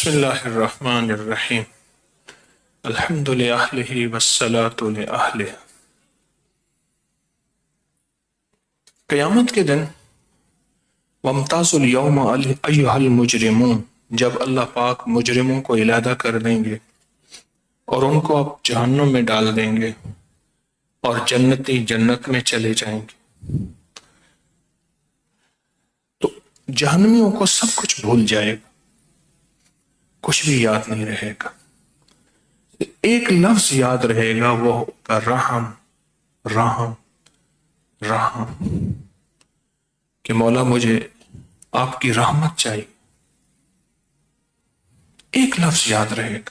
بسم اللہ الرحمن الرحیم الحمد للہ والصلاة لأہلہ۔ قیامت کے دن وامتازوا اليوم ایھا المجرمون، جب اللہ پاک مجرموں کو علیحدہ کر دیں گے اور ان کو اب جہنم میں ڈال دیں گے اور جنتی جنت میں چلے جائیں گے، تو جہنمیوں کو سب کچھ بھول جائے گا، کچھ بھی یاد نہیں رہے گا۔ ایک لفظ یاد رہے گا، وہ ہوگا رحم رحم رحم، کہ مولا مجھے آپ کی رحمت چاہیے۔ ایک لفظ یاد رہے گا۔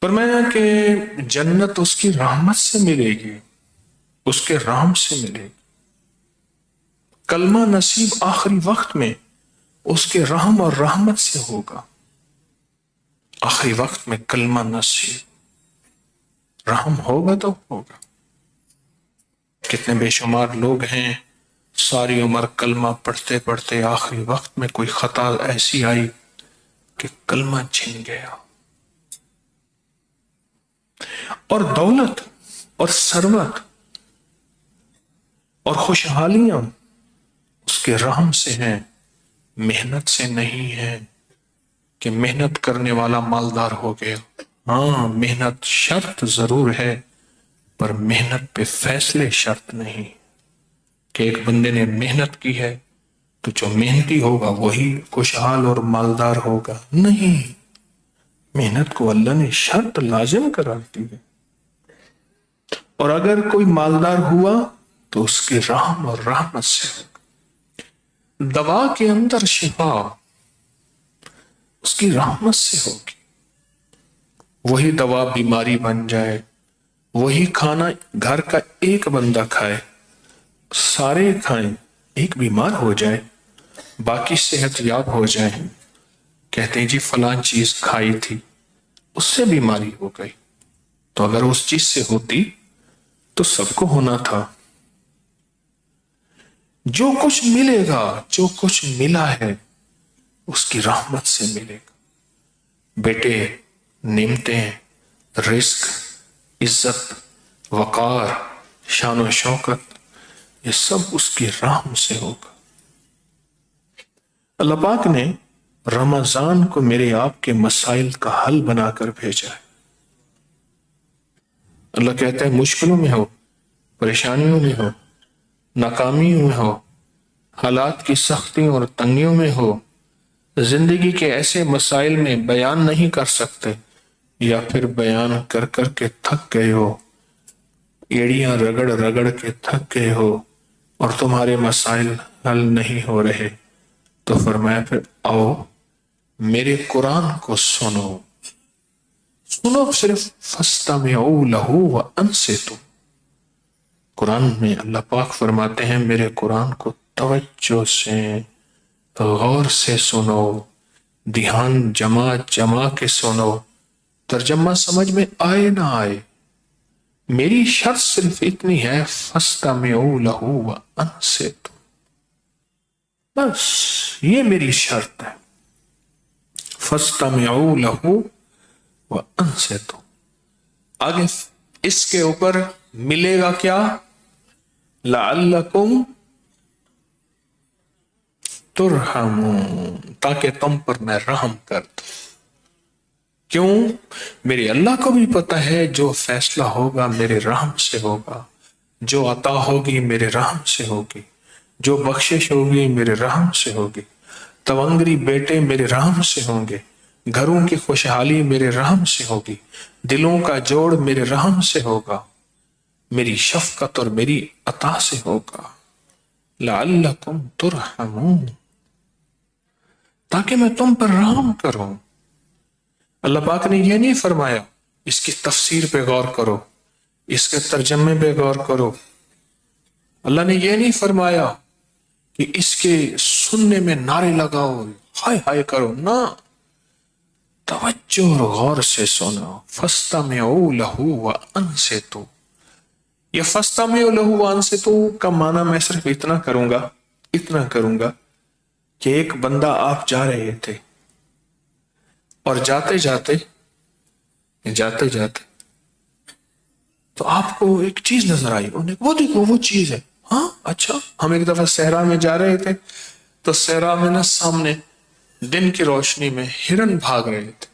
فرمایا کہ جنت اس کی رحمت سے ملے گی، اس کے رحم سے ملے گی۔ کلمہ نصیب آخری وقت میں اس کے رحم اور رحمت سے ہوگا۔ آخری وقت میں کلمہ نصیب رحم ہوگا تو ہوگا۔ کتنے بے شمار لوگ ہیں ساری عمر کلمہ پڑھتے پڑھتے آخری وقت میں کوئی خطا ایسی آئی کہ کلمہ چھن گیا، اور دولت اور ثروت اور خوشحالیاں اس کے رحم سے ہیں، محنت سے نہیں ہے کہ محنت کرنے والا مالدار ہو گیا۔ ہاں، محنت شرط ضرور ہے، پر محنت پہ فیصلے شرط نہیں کہ ایک بندے نے محنت کی ہے تو جو محنتی ہوگا وہی خوشحال اور مالدار ہوگا۔ نہیں، محنت کو اللہ نے شرط لازم قرار دی ہے، اور اگر کوئی مالدار ہوا تو اس کے رحم اور رحمت سے ہوگا۔ دوا کے اندر شفا اس کی رحمت سے ہوگی۔ وہی دوا بیماری بن جائے، وہی کھانا گھر کا ایک بندہ کھائے، سارے کھائیں، ایک بیمار ہو جائے باقی صحت یاب ہو جائے، کہتے ہیں جی فلاں چیز کھائی تھی اس سے بیماری ہو گئی، تو اگر اس چیز سے ہوتی تو سب کو ہونا تھا۔ جو کچھ ملے گا، جو کچھ ملا ہے اس کی رحمت سے ملے گا۔ بیٹے، نعمتیں، رزق، عزت، وقار، شان و شوکت، یہ سب اس کی رحم سے ہوگا۔ اللہ پاک نے رمضان کو میرے آپ کے مسائل کا حل بنا کر بھیجا ہے۔ اللہ کہتا ہے مشکلوں میں ہو، پریشانیوں میں ہو، ناکامیوں میں ہو، حالات کی سختیوں اور تنگیوں میں ہو، زندگی کے ایسے مسائل میں بیان نہیں کر سکتے، یا پھر بیان کر کر کے تھک گئے ہو، ایڑیاں رگڑ رگڑ کے تھک گئے ہو اور تمہارے مسائل حل نہیں ہو رہے، تو فرمایا پھر آؤ میرے قرآن کو سنو، سنو صرف فَاسْتَمِعُوا لَهُ وَأَنصِتُوا۔ قرآن میں اللہ پاک فرماتے ہیں میرے قرآن کو توجہ سے غور سے سنو، دھیان جما جما کے سنو، ترجمہ سمجھ میں آئے نہ آئے، میری شرط صرف اتنی ہے فَاسْتَمِعُوا لَهُ وَأَنصِتُوا، بس یہ میری شرط ہے، فَاسْتَمِعُوا لَهُ وَأَنصِتُوا۔ آگے اس کے اوپر ملے گا کیا؟ لَعَلَّكُمْ تُرْحَمُونَ، تاکہ تم پر میں رحم کر دوں۔ کیوں؟ میرے اللہ کو بھی پتہ ہے جو فیصلہ ہوگا میرے رحم سے ہوگا، جو عطا ہوگی میرے رحم سے ہوگی، جو بخشش ہوگی میرے رحم سے ہوگی، تونگری بیٹے میرے رحم سے ہوں گے، گھروں کی خوشحالی میرے رحم سے ہوگی، دلوں کا جوڑ میرے رحم سے ہوگا، میری شفقت اور میری عطا سے ہوگا۔ لعلکم ترحمون، تاکہ میں تم پر رحم کروں۔ اللہ پاک نے یہ نہیں فرمایا اس کی تفسیر پہ غور کرو، اس کے ترجمے پہ غور کرو، اللہ نے یہ نہیں فرمایا کہ اس کے سننے میں نعرے لگاؤ، ہائے ہائے کرو، نہ، توجہ اور غور سے سنو۔ فَاسْتَمِعُوا لَهُ وَأَنصِتُوا، یہ فَاسْتَمِعُوا لَهُ وَأَنصِتُوا کا معنی میں صرف اتنا کروں گا کہ ایک بندہ آپ جا رہے تھے اور جاتے جاتے تو آپ کو ایک چیز نظر آئی، انہیں وہ دیکھو وہ چیز ہے، ہاں اچھا۔ ہم ایک دفعہ صحرا میں جا رہے تھے تو صحرا میں نا سامنے دن کی روشنی میں ہرن بھاگ رہے تھے۔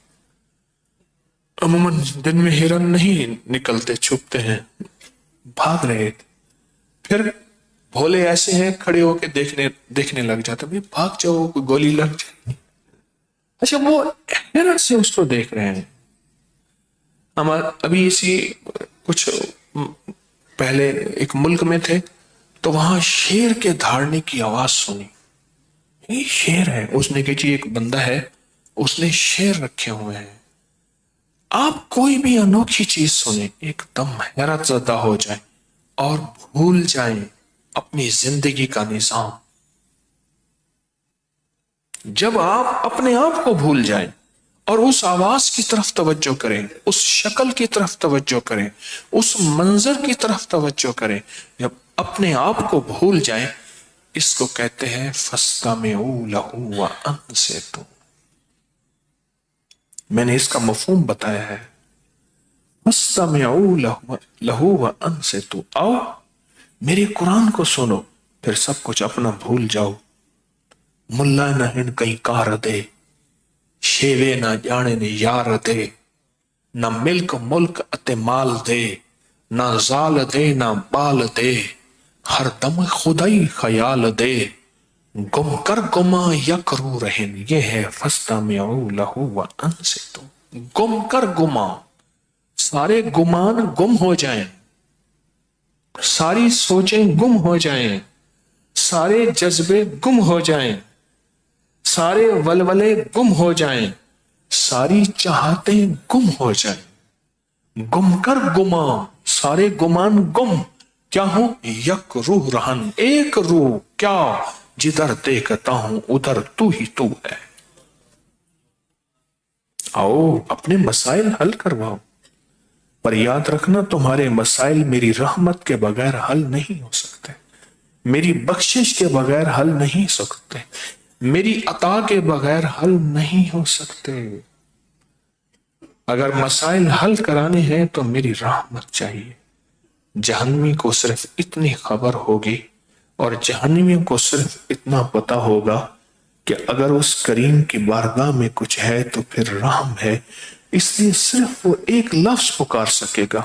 عموماً دن میں ہرن نہیں نکلتے، چھپتے ہیں، بھاگ رہے تھے۔ پھر بھولے ایسے ہیں کھڑے ہو کے دیکھنے لگ جاتے، بھئی بھاگ جاؤ، کوئی گولی لگ جائے۔ اچھا وہ حیرت سے اس کو دیکھ رہے ہیں۔ ہم ابھی اسی کچھ پہلے ایک ملک میں تھے تو وہاں شیر کے دھاڑنے کی آواز سنی، یہ شیر ہے، اس نے کہا جی ایک بندہ ہے اس نے شیر رکھے ہوئے ہیں۔ آپ کوئی بھی انوکھی چیز سنیں ایک دم حیرت زدہ ہو جائیں اور بھول جائیں اپنی زندگی کا نظام۔ جب آپ اپنے آپ کو بھول جائیں اور اس آواز کی طرف توجہ کریں، اس شکل کی طرف توجہ کریں، اس منظر کی طرف توجہ کریں، جب اپنے آپ کو بھول جائیں، اس کو کہتے ہیں فَاسْتَمِعُوا لَهُ وَأَنصِتُوا۔ میں نے اس کا مفہوم بتایا ہے، فَاسْتَمِعُوا لَهُ وَأَنصِتُوا، آؤ میرے قرآن کو سنو، پھر سب کچھ اپنا بھول جاؤ۔ ملا نہ ہن کئی کار دے، شیوے نہ جانے نے یار دے، نہ ملک ملک اتے مال دے، نہ زال دے نہ بال دے، ہر دم خدائی خیال دے، گم کر گما یک رو رہن، یہ ہے فَاسْتَمِعُوا لَهُ وَأَنصِتُوا۔ گم کر گما، سارے گمان گم ہو جائیں، ساری سوچیں گم ہو جائیں، سارے جذبے گم ہو جائیں، سارے ولولے گم ہو جائیں، ساری چاہتیں گم ہو جائیں۔ گم کر گما، سارے گمان گم، کیا ہوں یک روح رہن، ایک روح، کیا جدھر دیکھتا ہوں ادھر تو ہی تو ہے۔ آؤ اپنے مسائل حل کرواؤ، پر یاد رکھنا تمہارے مسائل میری رحمت کے بغیر حل نہیں ہو سکتے، میری بخشش کے بغیر حل نہیں ہو سکتے، میری عطا کے بغیر حل نہیں ہو سکتے۔ اگر مسائل حل کرانے ہیں تو میری رحمت چاہیے۔ جہنمی کو صرف اتنی خبر ہوگی اور جہنمیوں کو صرف اتنا پتا ہوگا کہ اگر اس کریم کی بارگاہ میں کچھ ہے تو پھر رحم ہے، اس لیے صرف وہ ایک لفظ پکار سکے گا،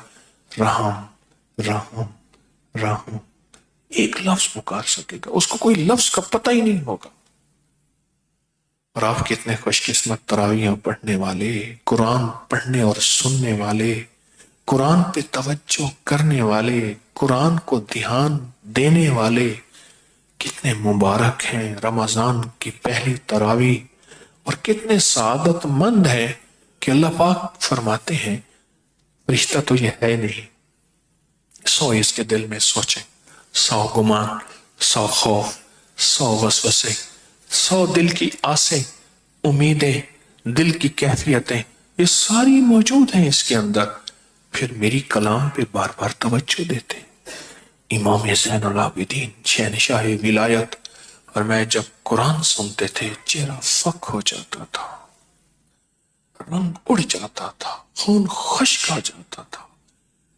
رحم رحم رحم، ایک لفظ پکار سکے گا، اس کو کوئی لفظ کا پتہ ہی نہیں ہوگا۔ اور آپ کتنے خوش قسمت تراویحاں پڑھنے والے، قرآن پڑھنے اور سننے والے، قرآن پہ توجہ کرنے والے، قرآن کو دھیان دینے والے، کتنے مبارک ہیں رمضان کی پہلی تراویح، اور کتنے سعادت مند ہیں کہ اللہ پاک فرماتے ہیں رشتہ تو یہ ہے نہیں، 100 اس کے دل میں سوچیں، 100 گمان، 100 خوف، 100 وسوسے، 100 دل کی آسیں، امیدیں، دل کی کیفیتیں، یہ ساری موجود ہیں اس کے اندر، پھر میری کلام پہ بار بار توجہ دیتے ہیں۔ امام زین العابدین شہنشاہ ولایت، اور میں جب قرآن سنتے تھے چہرہ فک ہو جاتا تھا، رنگ اڑ جاتا تھا، خون خشک آ جاتا تھا،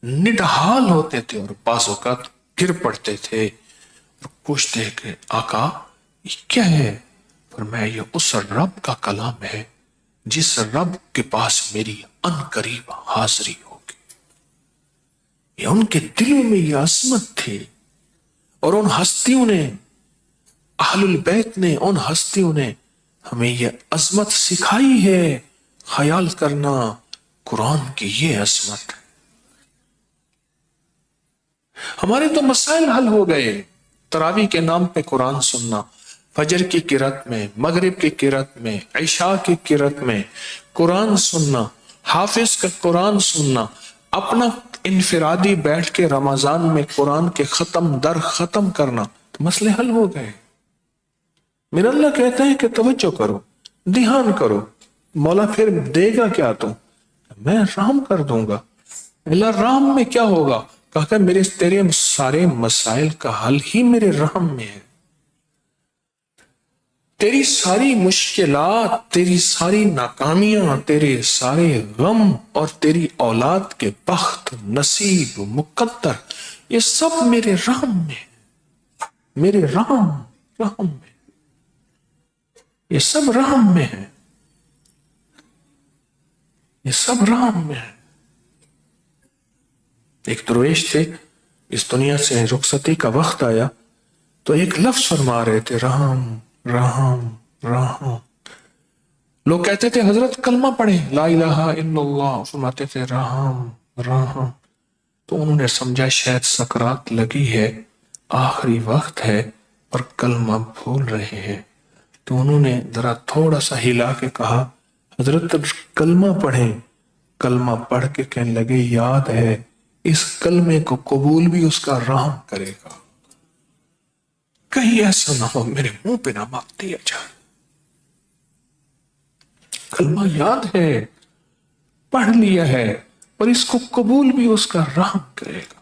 نڈھال ہوتے تھے اور بعض اوقات گر پڑتے تھے اور پوچھتے کہ آقا یہ کیا ہے؟ فرمایا یہ اس رب کا کلام ہے جس رب کے پاس میری ان قریب حاضری ہوگی۔ یہ ان کے دلوں میں یہ عظمت تھی، اور ان ہستیوں نے، اہل البیت نے، ان ہستیوں نے ہمیں یہ عظمت سکھائی ہے۔ خیال کرنا قرآن کی یہ عظمت ہے۔ ہمارے تو مسائل حل ہو گئے، تراویح کے نام پہ قرآن سننا، فجر کی قرات میں، مغرب کی قرات میں، عشاء کی قرات میں قرآن سننا، حافظ کا قرآن سننا، اپنا انفرادی بیٹھ کے رمضان میں قرآن کے ختم در ختم کرنا، تو مسئلے حل ہو گئے۔ میرا اللہ کہتا ہے کہ توجہ کرو، دھیان کرو، مولا پھر دے گا کیا تم؟ میں رحم کر دوں گا۔ اللہ رحم میں کیا ہوگا؟ کہا کہ میرے تیرے سارے مسائل کا حل ہی میرے رحم میں ہے۔ تیری ساری مشکلات، تیری ساری ناکامیاں، تیرے سارے غم اور تیری اولاد کے بخت، نصیب، مقدر، یہ سب میرے رحم میں ہے، میرے رحم میں، یہ سب رحم میں ہے، یہ سب رحم میں ہے۔ ایک درویش تھے، اس دنیا سے رخصتی کا وقت آیا تو ایک لفظ فرما رہے تھے، رحم رحم رحم۔ لوگ کہتے تھے حضرت کلمہ پڑھیں، لا الہ الا اللہ، فرماتے تھے رحم رحم۔ تو انہوں نے سمجھا شاید سکرات لگی ہے، آخری وقت ہے اور کلمہ بھول رہے ہیں، تو انہوں نے ذرا تھوڑا سا ہلا کے کہا حضرت کلمہ پڑھیں۔ کلمہ پڑھ کے کہنے لگے یاد ہے اس کلمے کو قبول بھی اس کا رحم کرے گا، کہیں ایسا نہ ہو میرے منہ پہ نہ مار دیا جائے۔ کلمہ یاد ہے، پڑھ لیا ہے، اور اس کو قبول بھی اس کا رحم کرے گا۔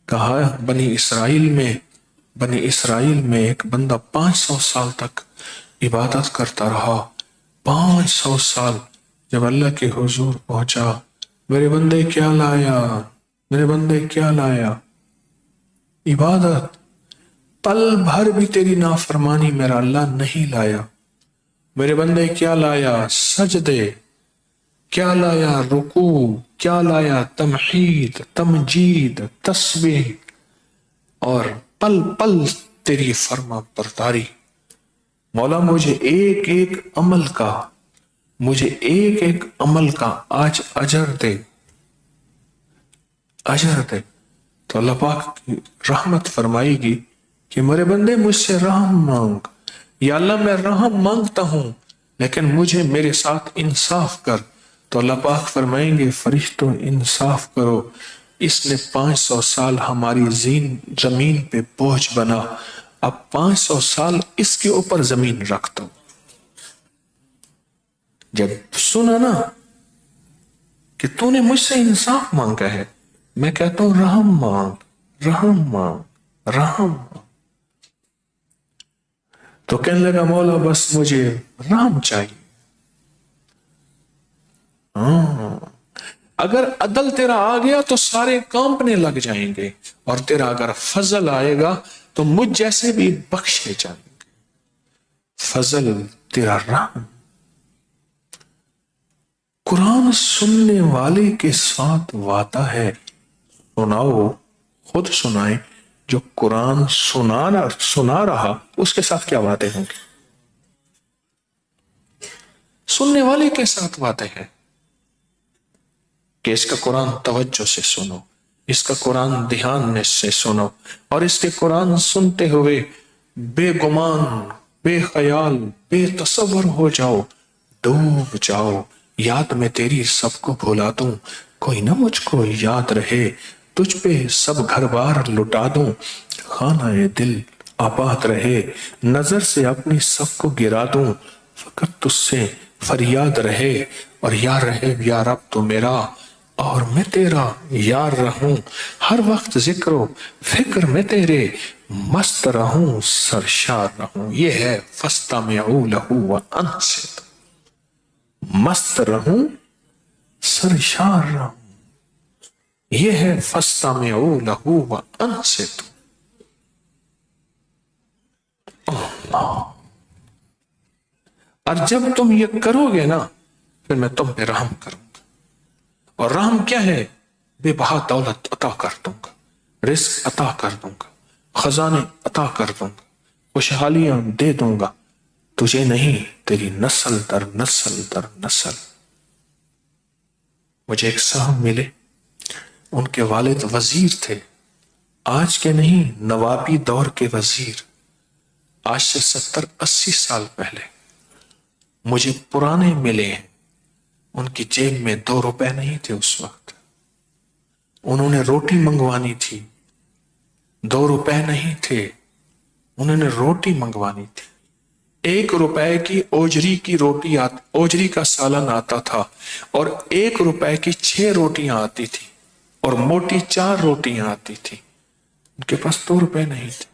کہا بنی اسرائیل میں ایک بندہ 500 سال تک عبادت کرتا رہا، 500 سال۔ جب اللہ کے حضور پہنچا، میرے بندے کیا لایا، میرے بندے کیا لایا؟ عبادت۔ پل بھر بھی تیری نافرمانی میرا اللہ نہیں لایا۔ میرے بندے کیا لایا؟ سجدے۔ کیا لایا؟ رکوع۔ کیا لایا؟ تمحید، تمجید، تسبیح، اور پل پل تیری فرما برداری۔ مولا مجھے ایک ایک عمل کا آج اجر دے، اجر دے۔ تو اللہ پاک کی رحمت فرمائے گی کہ میرے بندے مجھ سے رحم مانگ، یا اللہ میں رحم مانگتا ہوں لیکن مجھے میرے ساتھ انصاف کر۔ تو اللہ پاک فرمائیں گے فرشتوں انصاف کرو، اس نے 500 سال ہماری زمین پہ بوجھ بنا، اب 500 سال اس کے اوپر زمین رکھتا ہوں۔ جب سنا نا کہ تو نے مجھ سے انصاف مانگا ہے، میں کہتا ہوں رحم مانگ، رحم مانگ، رحم مانگ۔ تو کہنے لگا مولا بس مجھے رحم چاہیے۔ اگر عدل تیرا آ گیا تو سارے کانپنے لگ جائیں گے، اور تیرا اگر فضل آئے گا تو مجھ جیسے بھی بخشے جائیں گے۔ فضل تیرا رحم۔ قرآن سننے والے کے ساتھ وعدہ ہے، سناؤ، خود سنائیں، جو قرآن سنا رہا اس کے ساتھ کیا وعدے ہوں گے؟ سننے والے کے ساتھ وعدے ہیں کہ اس کا قرآن توجہ سے سنو، اس کا قرآن دھیان سے سنو، اور اس کے قرآن سنتے ہوئے بے گمان، بے خیال، بے تصور ہو جاؤ، ڈوب جاؤ، یاد میں تیری سب کو بھلا دوں، کوئی نہ مجھ کو یاد رہے، تجھ پہ سب گھر بار لٹا دوں، خانہ دل آباد رہے، نظر سے اپنی سب کو گرا دوں، فقط تجھ سے فریاد رہے، اور یا رہے یا رب تو میرا، اور میں تیرا یار رہوں، ہر وقت ذکر و فکر میں تیرے مست رہوں، سرشار رہوں۔ یہ ہے فَاسْتَمِعُوا لَهُ وَأَنصِتُوا، مست رہوں، سرشار رہوں، یہ ہے فَاسْتَمِعُوا لَهُ وَأَنصِتُوا۔ اللہ، اور جب تم یہ کرو گے نا پھر میں تم پہ رحم کروں گا، اور رحم کیا ہے؟ بے بہا دولت عطا کر دوں گا، رزق عطا کر دوں گا، خزانے عطا کر دوں گا، خوشحالیاں دے دوں گا، تجھے نہیں، تیری نسل در نسل در نسل۔ مجھے ایک صاحب ملے، ان کے والد وزیر تھے، آج کے نہیں، نوابی دور کے وزیر، آج سے 70-80 سال پہلے۔ مجھے پرانے ملے ہیں، ان کی جیب میں 2 روپے نہیں تھے اس وقت، انہوں نے روٹی منگوانی تھی، 2 روپے نہیں تھے، انہوں نے روٹی منگوانی تھی، 1 روپے کی اوجری کی روٹی اوجری کا سالن آتا تھا، اور 1 روپے کی 6 روٹیاں آتی تھی، اور موٹی 4 روٹیاں آتی تھی، ان کے پاس 2 روپے نہیں تھے۔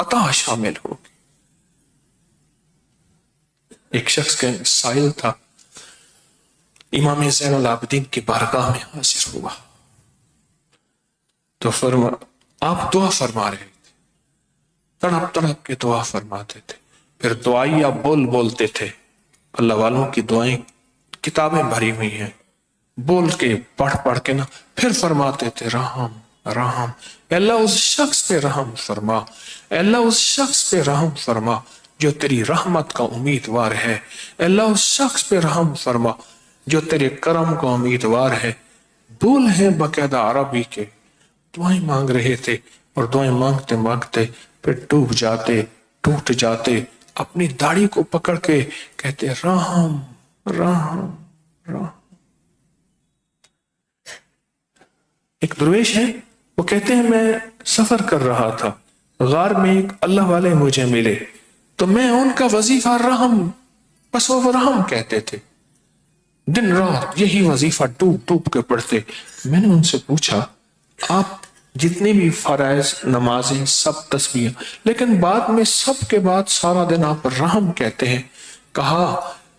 عطا شامل ہوگی. ایک شخص کا سائل تھا، امام زین العابدین کی بارگاہ میں حاضر ہوا تو آپ دعا فرما رہے تھے، تڑپ تڑپ کے دعا فرماتے تھے. پھر دعائیہ بولتے تھے. اللہ والوں کی دعائیں کتابیں بھری ہوئی ہیں، بول کے پڑھ کے نا پھر فرماتے تھے رحم رحم. اے اللہ اس شخص پہ رحم فرما، اے اللہ اس شخص پہ رحم فرما جو تیری رحمت کا امیدوار ہے، اے اللہ اس شخص پہ رحم فرما جو تیرے کرم کا امیدوار ہے. بول ہیں باقاعدہ عربی کے، دعائیں مانگ رہے تھے اور دعائیں مانگتے مانگتے پھر ڈوب جاتے، ٹوٹ جاتے، اپنی داڑھی کو پکڑ کے کہتے رحم رحم رحم. ایک درویش ہے، وہ کہتے ہیں میں سفر کر رہا تھا، غار میں ایک اللہ والے مجھے ملے تو میں ان کا وظیفہ رحم، بس وہ رحم کہتے تھے، دن رات یہی وظیفہ ڈوب ڈوب کے پڑھتے. میں نے ان سے پوچھا آپ جتنی بھی فرائض نمازیں سب تسبیح، لیکن بعد میں سب کے بعد سارا دن آپ رحم کہتے ہیں. کہا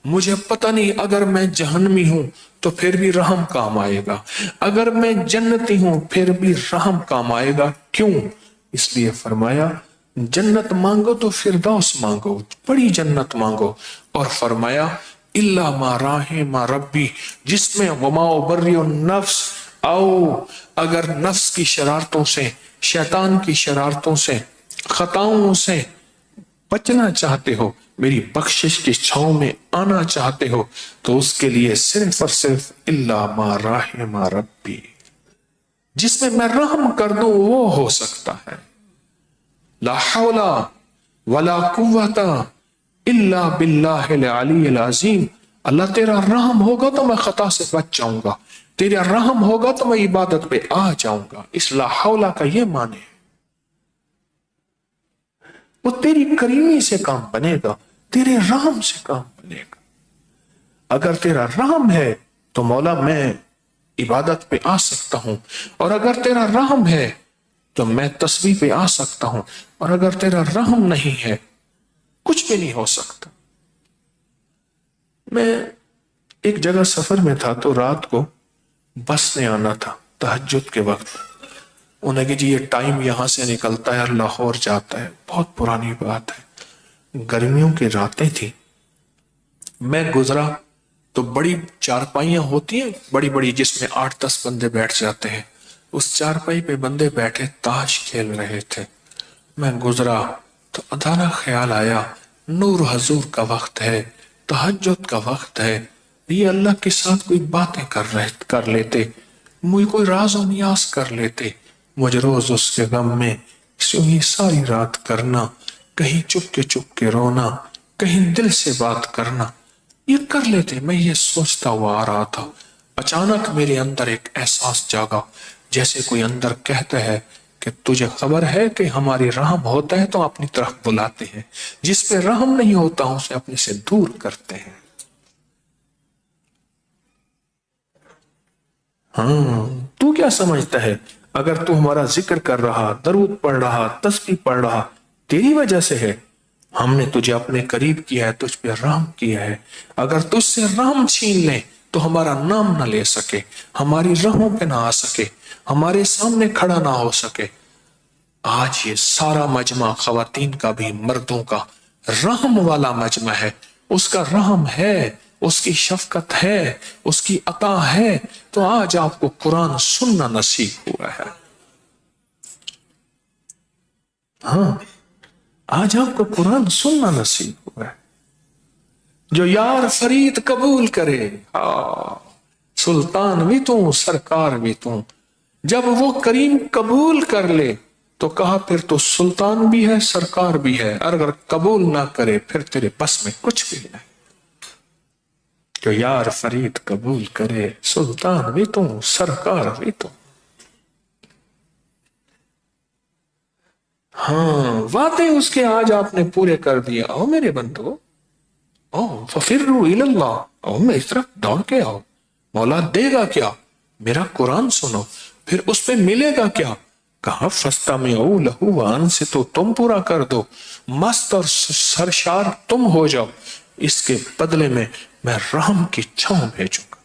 مجھے پتہ نہیں، اگر میں جہنمی ہوں تو پھر بھی رحم کام آئے گا، اگر میں جنتی ہوں پھر بھی رحم کام آئے گا. کیوں؟ اس لیے فرمایا جنت مانگو تو فردوس مانگو، بڑی جنت مانگو. اور فرمایا الا ما رحم ربی، جس میں وما ابری النفس، او اگر نفس کی شرارتوں سے، شیطان کی شرارتوں سے، خطاؤں سے بچنا چاہتے ہو، میری بخشش کی چھاؤں میں آنا چاہتے ہو، تو اس کے لیے صرف اور صرف الا ما رحم ربی، جس میں رحم کر دوں وہ ہو سکتا ہے. لا حول ولا قوت الا باللہ العلی العظیم. اللہ تیرا رحم ہوگا تو میں خطا سے بچ جاؤں گا، تیرا رحم ہوگا تو میں عبادت پہ آ جاؤں گا. اس لا حول کا یہ معنی ہے وہ تیری کریمی سے کام بنے گا، تیرے رحم سے کام بنے گا. اگر تیرا رحم ہے تو مولا میں عبادت پہ آ سکتا ہوں، اور اگر تیرا رحم ہے تو میں تسبیح پہ آ سکتا ہوں، اور اگر تیرا رحم نہیں ہے کچھ بھی نہیں ہو سکتا. میں ایک جگہ سفر میں تھا تو رات کو بس نے آنا تھا تہجد کے وقت. انہیں کہ جی یہ ٹائم یہاں سے نکلتا ہے اور لاہور جاتا ہے. بہت پرانی بات ہے، گرمیوں کی راتیں تھی. میں گزرا تو بڑی چارپائیاں ہوتی ہیں بڑی بڑی، جس میں 8-10 بندے بیٹھ جاتے ہیں. اس چارپائی پہ بندے بیٹھے تاش کھیل رہے تھے. میں گزرا تو ادھارا خیال آیا نور حضور کا وقت ہے، تہجد کا وقت ہے، یہ اللہ کے ساتھ کوئی باتیں کر لیتے، مجھے کوئی راز و نیاز کر لیتے. مجھے روز اس کے غم میں یہ ساری رات کرنا، کہیں چپ کے رونا، کہیں دل سے بات کرنا، یہ کر لیتے. میں یہ سوچتا ہوا آ رہا تھا، اچانک میرے اندر ایک احساس جاگا، جیسے کوئی اندر کہتا ہے کہ تجھے خبر ہے کہ ہماری رحم ہوتا ہے تو اپنی طرف بلاتے ہیں، جس پہ رحم نہیں ہوتا اسے اپنے سے دور کرتے ہیں. ہاں تو کیا سمجھتا ہے اگر تو ہمارا ذکر کر رہا، درود پڑھ رہا، تسبیح پڑھ رہا، تیری وجہ سے ہے. ہم نے تجھے اپنے قریب کیا ہے، تجھ پہ رحم کیا ہے. اگر تجھ سے رحم چھین لیں تو ہمارا نام نہ لے سکے، ہماری راہوں پہ نہ آ سکے، ہمارے سامنے کھڑا نہ ہو سکے. آج یہ سارا مجمع خواتین کا بھی مردوں کا رحم والا مجمع ہے. اس کا رحم ہے، اس کی شفقت ہے، اس کی عطا ہے. تو آج آپ کو قرآن سننا نصیب ہوا ہے. ہاں آج آپ کو قرآن سننا نصیب ہوا ہے. جو یار فرید قبول کرے، سلطان بھی تو سرکار بھی تو، جب وہ کریم قبول کر لے تو کہا پھر تو سلطان بھی ہے سرکار بھی ہے، اور اگر قبول نہ کرے پھر تیرے بس میں کچھ بھی نہیں. جو یار فرید قبول کرے، سلطان بھی تو سرکار بھی تو. ہاں وعدے اس کے آج آپ نے پورے کر دیا. او میرے بندو، او ففروا الی اللہ، او میں اس طرف دوڑ کے آؤ. مولا دے گا کیا؟ میرا قرآن سنو. پھر اس پہ ملے گا کیا؟ کہا فَاسْتَمِعُوا لَهُ وَأَنصِتُوا، تم پورا کر دو، مست اور سرشار تم ہو جاؤ، اس کے بدلے میں رحم کی چھاؤں بھیجوں گا۔